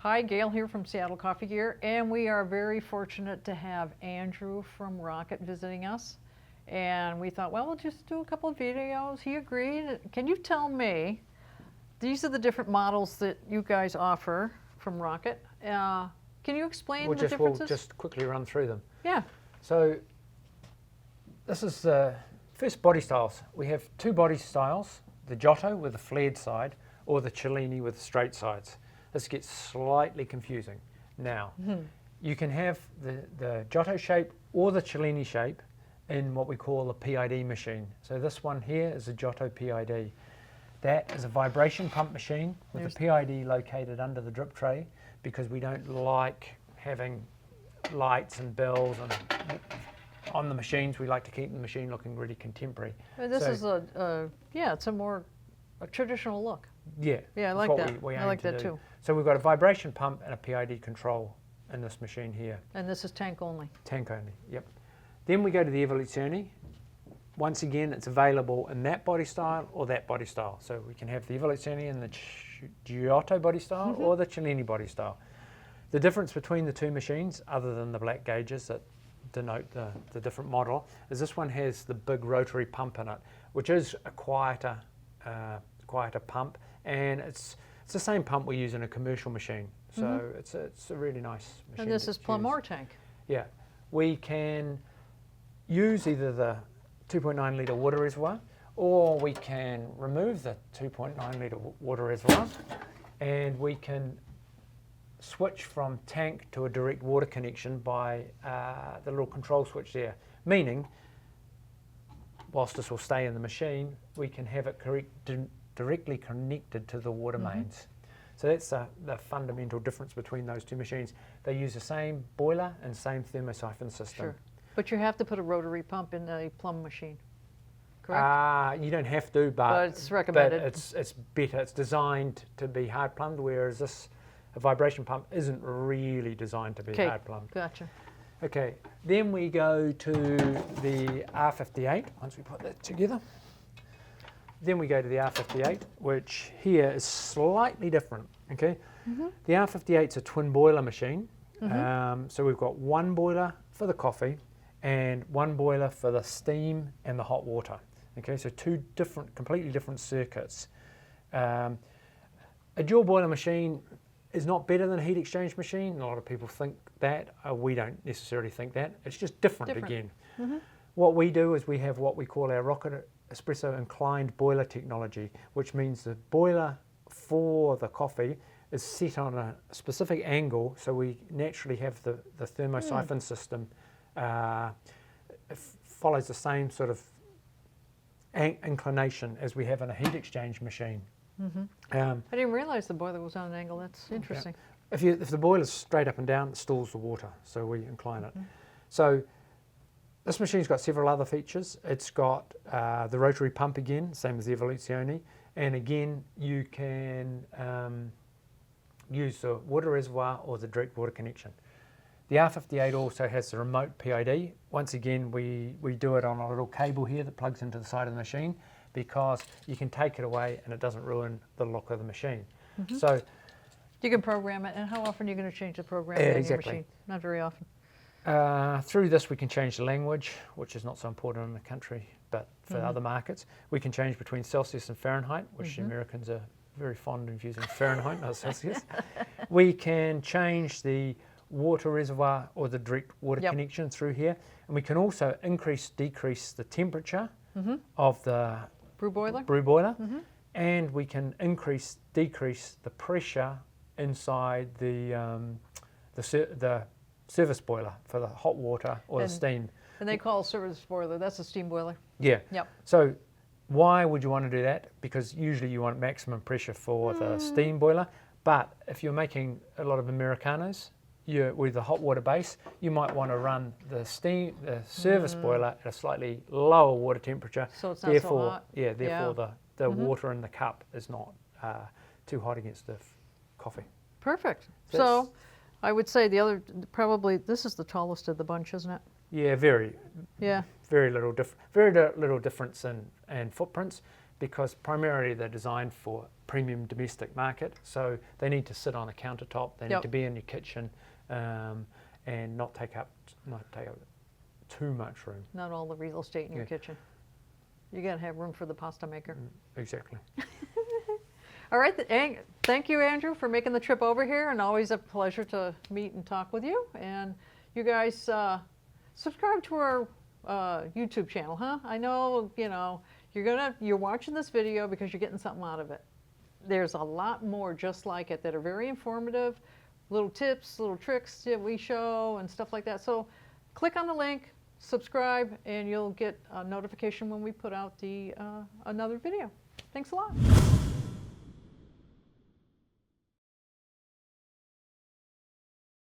Hi, Gail here from Seattle Coffee Gear, and we are very fortunate to have Andrew from Rocket visiting us. And we thought, well, we'll just do a couple of videos. He agreed. Can you tell me, these are the different models that you guys offer from Rocket. Can you explain the differences? We'll just quickly run through them. Yeah. So this is the first body styles. We have two body styles, the Giotto with the flared side or the Cellini with the straight sides. This gets slightly confusing. Now, you can have the Giotto shape or the Cellini shape in what we call a PID machine. So this one here is a Giotto PID. That is a vibration pump machine with the PID located under the drip tray because we don't like having lights and bells on the machines. We like to keep the machine looking really contemporary. This is it's a more traditional look. Yeah, I like that. I like that too. So we've got a vibration pump and a PID control in this machine here. And this is tank only. Tank only, yep. Then we go to the Evoluzione. Once again, it's available in that body style or that body style. So we can have the Evoluzione in the Giotto body style or the Cellini body style. The difference between the two machines, other than the black gauges that denote the different model, is this one has the big rotary pump in it, which is a quieter pump, and it's the same pump we use in a commercial machine. So it's a really nice machine. And this is plumb or tank. Yeah, we can use either the 2.9 litre water reservoir, or we can remove the 2.9 litre water reservoir, and we can switch from tank to a direct water connection by the little control switch there. Meaning, whilst this will stay in the machine, we can have it directly connected to the water mains. So that's the fundamental difference between those two machines. They use the same boiler and same thermosiphon system. Sure. But you have to put a rotary pump in a plumb machine, correct? You don't have to, but it's recommended. But it's better. It's designed to be hard plumbed, whereas a vibration pump isn't really designed to be hard plumbed. Gotcha. Okay, then we go to the R58, once we put that together. Then we go to the R58, which here is slightly different, okay? The R58 is a twin boiler machine. So we've got one boiler for the coffee and one boiler for the steam and the hot water. Okay, so two completely different circuits. A dual boiler machine is not better than a heat exchange machine. A lot of people think that. We don't necessarily think that. It's just different. Again. What we do is we have what we call our Rocket Espresso inclined boiler technology, which means the boiler for the coffee is set on a specific angle, so we naturally have the thermosiphon system. It follows the same sort of inclination as we have in a heat exchange machine. I didn't realize the boiler was on an angle. That's interesting. Yeah. If the boiler's straight up and down, it stalls the water, so we incline it. So this machine's got several other features. It's got the rotary pump again, same as the Evoluzione, and again you can use the water reservoir or the direct water connection. The R58 also has the remote PID. Once again, we do it on a little cable here that plugs into the side of the machine because you can take it away and it doesn't ruin the look of the machine. So you can program it, and how often are you going to change the program in your machine? Not very often. Through this we can change the language, which is not so important in the country, but for other markets. We can change between Celsius and Fahrenheit, which the Americans are very fond of using Fahrenheit, not Celsius. We can change the water reservoir or the direct water connection through here, and we can also decrease the temperature of the brew boiler, and we can decrease the pressure inside the service boiler for the hot water or the steam. And they call a service boiler, that's a steam boiler. Yeah. So why would you want to do that? Because usually you want maximum pressure for the steam boiler, but if you're making a lot of Americanos with a hot water base, you might want to run the service boiler at a slightly lower water temperature. So it's not so hot. Therefore the water in the cup is not too hot against the coffee. Perfect. So I would say probably this is the tallest of the bunch, isn't it? Yeah, very little difference in footprints, because primarily they're designed for premium domestic market, so they need to sit on a countertop, they need Yep. to be in your kitchen, and not take up too much room. Not all the real estate in your Yeah. kitchen. You gotta have room for the pasta maker. Exactly. All right, thank you, Andrew, for making the trip over here, and always a pleasure to meet and talk with you. And you guys subscribe to our YouTube channel, huh? I know, you're watching this video because you're getting something out of it. There's a lot more just like it that are very informative, little tips, little tricks that we show and stuff like that. So click on the link, subscribe, and you'll get a notification when we put out another video. Thanks a lot.